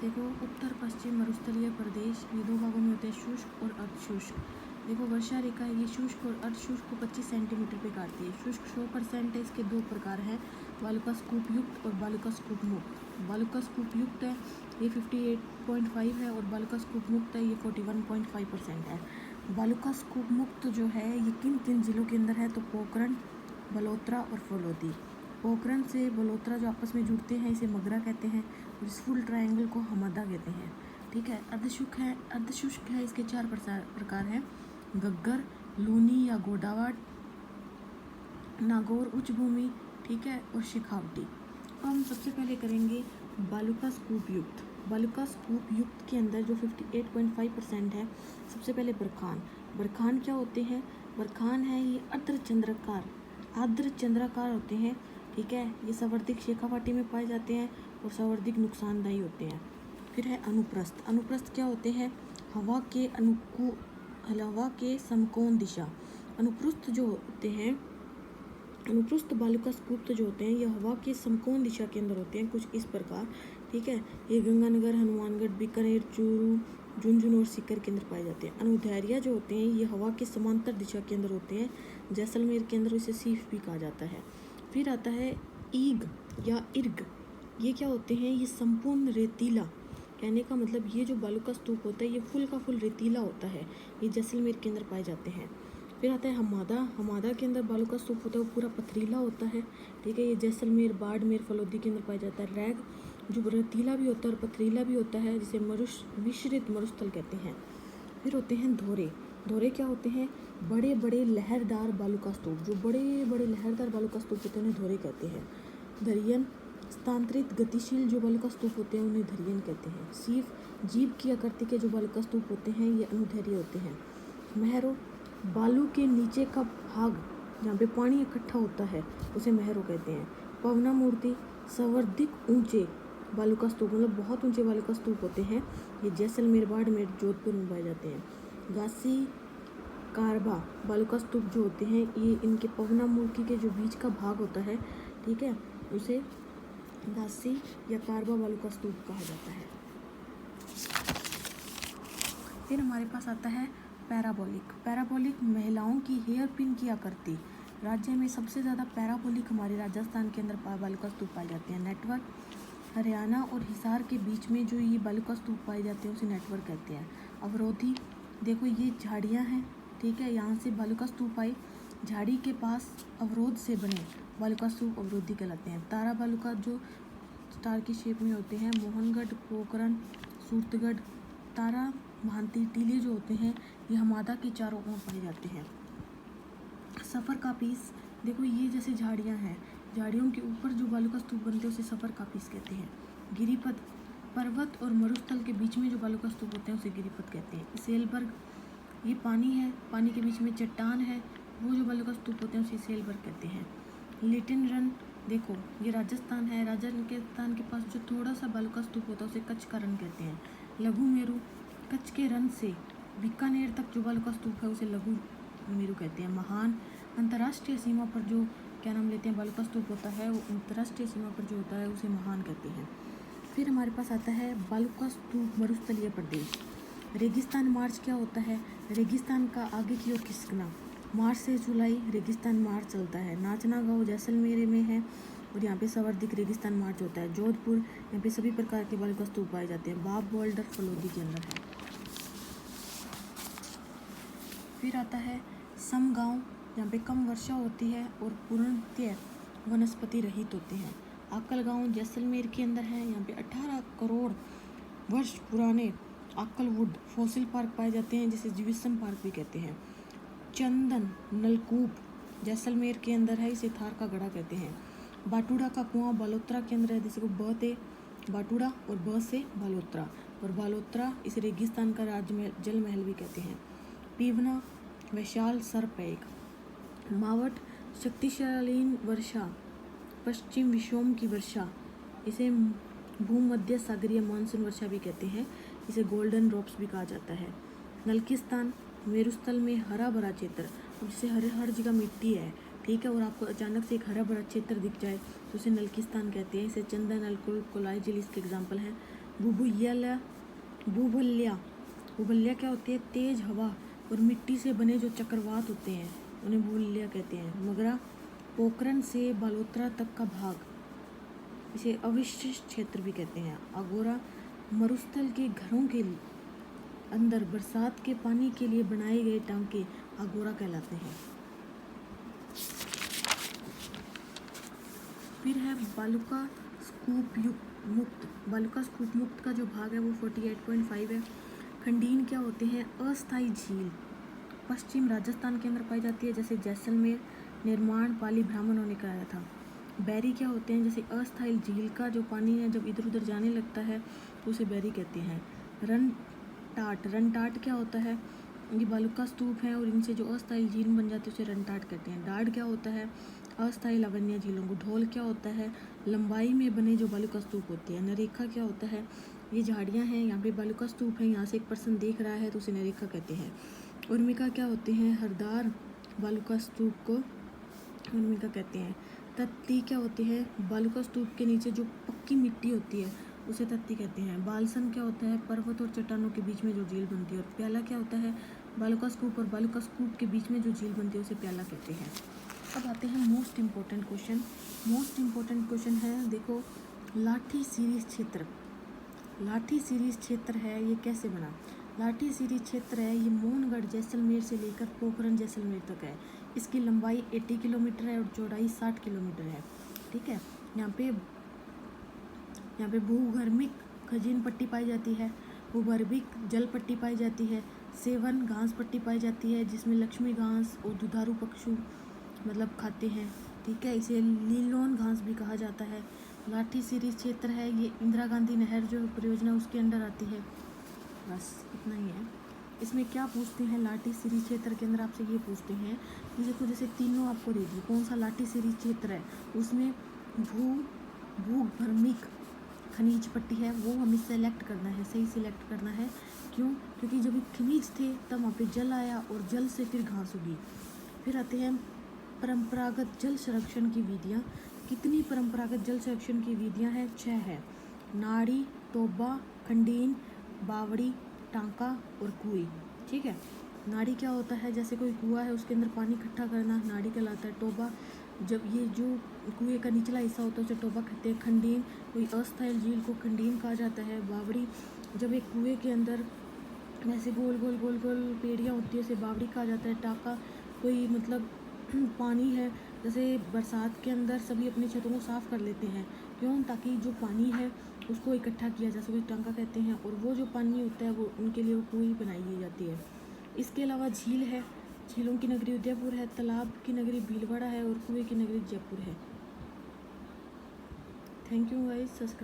देखो उत्तर पश्चिम मरुस्थलीय प्रदेश ये दो भागों में होते हैं, शुष्क और अर्धशुष्क। देखो वर्षा रेखा है, ये शुष्क और अर्धशुष्क को 25 सेंटीमीटर पे काटती है। शुष्क 100% है, इसके दो प्रकार हैं, बालुकास कूप युक्त और बालुकास कूप मुक्त। बालुकास कूप युक्त है ये 58.5 है और बालुकास कूप मुक्त है ये 41.5% है। बालुकास कूप मुक्त जो है ये किन किन जिलों के अंदर है, तो पोखरण, बलोत्रा और फलोदी। पोखरण से बलोत्रा जो आपस में जुड़ते हैं इसे मगरा कहते हैं और इस फुल ट्रायंगल को हमादा कहते हैं। ठीक है। अर्धशुष्क है, इसके 4 प्रकार हैं, गग्गर, लूनी या गोडावाट, नागौर उच्च भूमि, ठीक है, और शेखावटी। अब हम सबसे पहले करेंगे बालुकास कूप युक्त। बालुकास कूप युक्त के अंदर जो 58.5% है, सबसे पहले बरखान। बरखान क्या होते हैं, बरखान है ये आर्द्र चंद्राकार होते हैं। ठीक है, ये संवर्धिक शेखावाटी में पाए जाते हैं और संवर्धिक नुकसानदायी होते हैं। फिर है अनुप्रस्थ। अनुप्रस्थ क्या होते हैं, हवा के समकोण दिशा। अनुप्रस्थ जो होते हैं, अनुप्रस्थ बालुकास कूप जो होते हैं ये हवा के समकोण दिशा के अंदर होते हैं, कुछ इस प्रकार। ठीक है, ये गंगानगर, हनुमानगढ़, बीकानेर, चूरू, झुंझुनू और सीकर के अंदर पाए जाते हैं। अनुदैर्ध्य जो होते हैं ये हवा के समांतर दिशा के अंदर होते हैं, जैसलमेर के अंदर इसे सीफ भी कहा जाता है। फिर आता है ईग या इर्ग। ये क्या होते हैं, ये संपूर्ण रेतीला, कहने का मतलब ये जो बालुकास स्तूप होता है ये फुल का फुल रेतीला होता है, ये जैसलमेर के अंदर पाए जाते हैं। फिर आता है हमादा के अंदर बालुकास स्तूप होता है वो पूरा पथरीला होता है। ठीक है, ये जैसलमेर, बाड़मेर, फलोदी के अंदर पाया जाता है। रैग जो रेतीला भी होता है और पथरीला भी होता है, जिसे मिश्रित मरुस्थल कहते हैं। फिर होते हैं धोरे क्या होते हैं, बड़े बड़े लहरदार बालुकास स्तूप, जो बड़े बड़े लहरदार बालुकास स्तूप होते हैं उन्हें धोरे कहते हैं। धरियन स्थानांतरित गतिशील जो बालुकास स्तूप होते हैं उन्हें धरियन कहते हैं। सीफ जीव की आकृति के जो बालुकास स्तूप होते हैं ये अनुदैर्ध्य होते हैं। महरो बालू के नीचे का भाग जहाँ पे पानी इकट्ठा होता है उसे महरो कहते हैं। पवना मूर्ति संवर्धिक ऊंचे बालुकास स्तूप, मतलब बहुत ऊंचे बालुकास स्तूप होते हैं, ये जैसलमेर, बाड़मेर, जोधपुर में पाए जाते हैं। घासी कारबा बालुकास स्तूप जो होते हैं ये इनके पवना मूर्ति के जो बीच का भाग होता है, ठीक है, उसे घासी या कारबा बालुकास स्तूप कहा जाता है। फिर हमारे पास आता है पैराबोलिक महिलाओं की हेयर पिन की आकृति। राज्य में सबसे ज़्यादा पैराबोलिक हमारे राजस्थान के अंदर बालुकास स्तूप पाए जाते हैं। नेटवर्क हरियाणा और हिसार के बीच में जो ये बालुकास स्तूप पाए जाते हैं उसे नेटवर्क कहते हैं। अवरोधी देखो ये झाड़ियाँ हैं, ठीक है, यहाँ से बालुकास स्तूप आए, झाड़ी के पास अवरोध से बने बालुकास स्तूप अवरोधी कहलाते हैं। तारा बालुका जो स्टार की शेप में होते हैं, मोहनगढ़, पोखरण, सूरतगढ़, तारा भांति टीले जो होते हैं ये हमादा के चारों ओर पाए जाते हैं। सफ़र का पीस देखो ये जैसे झाड़ियाँ हैं, झाड़ियों के ऊपर जो बालुकास स्तूप बनते हैं उसे सफ़र का पीस कहते हैं। गिरिपथ पर्वत और मरुस्थल के बीच में जो बालुकास स्तूप होते हैं उसे गिरिपथ कहते हैं। सेलबर्ग ये पानी है, पानी के बीच में चट्टान है, वो जो बालुकास स्तूप होते हैं उसे सेलबर्ग कहते हैं। लिटिन रन देखो ये राजस्थान है, राजस्थान के पास जो थोड़ा सा बालुकास स्तूप होता है उसे कच्छ का रन कहते हैं। लघु मेरू कच्छ के रन से बीकानेर तक जो बालुकास स्तूप है उसे लघु मेरू कहते हैं। महान अंतर्राष्ट्रीय सीमा पर जो क्या नाम लेते हैं बालुकास स्तूप होता है, वो अंतर्राष्ट्रीय सीमा पर जो होता है उसे महान कहते हैं। फिर हमारे पास आता है बालुकास स्तूप मरुस्थलीय प्रदेश। रेगिस्तान मार्च क्या होता है, रेगिस्तान का आगे की ओर खिसकना। मार्च से जुलाई रेगिस्तान मार्च चलता है। नाचना गाँव जैसलमेर में है और यहाँ पे संवर्धिक रेगिस्तान मार्च होता है। जोधपुर यहाँ पे सभी प्रकार के बालुकास स्तूप पाए जाते हैं। बाब बोल्डर फलोदी के अंदर है। फिर आता है सम गाँव, यहाँ पे कम वर्षा होती है और पूर्णतः वनस्पति रहित होते हैं। आकल गाँव जैसलमेर के अंदर है, यहाँ पे 18 करोड़ वर्ष पुराने आकल वुड फॉसिल पार्क पाए जाते हैं, जिसे जीविसम पार्क भी कहते हैं। चंदन नलकूप जैसलमेर के अंदर है, इसे थार का गढ़ा कहते हैं। बाटूड़ा का कुआं बालोत्रा के अंदर है, जिसे को ब से बाटूड़ा और ब से बालोत्रा, और बालोत्रा इसे रेगिस्तान का जल महल भी कहते हैं। पीवना वैशाल सरपैक। मावट शक्तिशालीन वर्षा, पश्चिम विषोम की वर्षा, इसे भूमध्य सागरीय मानसून वर्षा भी कहते हैं, इसे गोल्डन ड्रॉप्स भी कहा जाता है। नलकिस्तान मेरुस्थल में हरा भरा क्षेत्र, जिसे हर जगह मिट्टी है, ठीक है, और आपको अचानक से एक हरा भरा क्षेत्र दिख जाए तो उसे नलकिस्तान कहते हैं। इसे चंदन, नलकुल, कोलाई झील इसके एग्जाम्पल हैं। भूभुय्याला भूभल्या भूभल्या क्या होती है? तेज हवा और मिट्टी से बने जो चक्रवात होते हैं उन्हें भूभल्या कहते हैं। मगरा पोखरण से बालोतरा तक का भाग, इसे अविशिष्ट क्षेत्र भी कहते हैं। अगोरा मरुस्थल के घरों के अंदर बरसात के पानी के लिए बनाए गए टांके अगोरा कहलाते हैं। फिर है बालुका स्तूप मुक्त। बालुका स्तूप मुक्त का जो भाग है वो 48.5 है। खंडीन क्या होते हैं? अस्थायी झील, पश्चिम राजस्थान के अंदर पाई जाती है, जैसे जैसलमेर, निर्माण, पाली ब्राह्मणों ने कराया था। बैरी क्या होते हैं? जैसे अस्थायी झील का जो पानी है जब इधर उधर जाने लगता है तो उसे बैरी कहते हैं। रनटाट क्या होता है? ये बालुका स्तूप है और इनसे जो अस्थायी झील बन जाती है उसे रनटाट कहते हैं। डाढ़ क्या होता है? अस्थायी लावण्य झीलों को। ढोल क्या होता है? लंबाई में बने जो बालुका स्तूप होती है। नरेखा क्या होता है? ये झाड़ियाँ हैं, यहाँ पे बालुका स्तूप है, यहाँ से एक पर्सन देख रहा है तो उसे नरेखा कहते हैं। उर्मिका क्या होते हैं? हरदार बालुका स्तूप को उर्मिका कहते हैं। तत्ती क्या होती है? बालुका स्तूप के नीचे जो पक्की मिट्टी होती है उसे तत्ती कहते हैं। बालसन क्या होता है? पर्वत और चट्टानों के बीच में जो झील बनती है। और प्याला क्या होता है? बालुका स्तूप और बालुका स्तूप के बीच में जो झील बनती है उसे प्याला कहते हैं। अब आते हैं most important question. Most important question है, देखो, लाठी सीरीज क्षेत्र। लाठी सीरीज क्षेत्र है, ये कैसे बना? लाठी सीरीज क्षेत्र है, ये मोहनगढ़ जैसलमेर से लेकर पोखरण जैसलमेर तक है। इसकी लंबाई 80 किलोमीटर है और चौड़ाई 60 किलोमीटर है। ठीक है। यहाँ पे भूगर्भिक खजीन पट्टी पाई जाती है, भूगर्भिक जल पट्टी पाई जाती है, सेवन घास पट्टी पाई जाती है जिसमें लक्ष्मी घास और दुधारू पशु मतलब खाते हैं। ठीक है, इसे लीलोन घास भी कहा जाता है। लाठी सीरीज क्षेत्र है, ये इंदिरा गांधी नहर जो परियोजना उसके अंदर आती है। बस इतना ही है। इसमें क्या पूछते हैं? लाठी सीरीज क्षेत्र के अंदर आपसे ये पूछते हैं कि देखो, जैसे तीनों आपको दे दिए, कौन सा लाठी सीरीज क्षेत्र है, उसमें भूगर्भिक खनिज पट्टी है, वो हमें सेलेक्ट करना है, सही सिलेक्ट करना है। क्यों? क्योंकि जब ये खनिज थे तब वहाँ पे जल आया और जल से फिर घास उगी। फिर आते हैं परंपरागत जल संरक्षण की विधियाँ। कितनी परंपरागत जल संरक्षण की विधियाँ हैं? 6 है। नाड़ी, टोबा, खंडीन, बावड़ी, टांका और कुएं। ठीक है। नाड़ी क्या होता है? जैसे कोई कुआं है उसके अंदर पानी इकट्ठा करना नाड़ी कहलाता है। टोबा, जब ये जो कुएं का निचला हिस्सा होता है उसे टोबा कहते हैं। खंडीन, कोई अस्थायी झील को खंडीन कहा जाता है। बावड़ी, जब एक कुएं के अंदर ऐसे गोल गोल गोल गोल पेड़ियाँ होती है उसे बावड़ी कहा जाता है। टांका, कोई मतलब पानी है, जैसे बरसात के अंदर सभी अपनी छतों को साफ़ कर लेते हैं, क्यों? ताकि जो पानी है उसको इकट्ठा किया जा सके, टांका कहते हैं। और वो जो पानी होता है वो उनके लिए वो कुएं बनाई जाती है। इसके अलावा झील है, झीलों की नगरी उदयपुर है, तालाब की नगरी भीलवाड़ा है और कुएं की नगरी जयपुर है। Thank you guys. सब्सक्राइब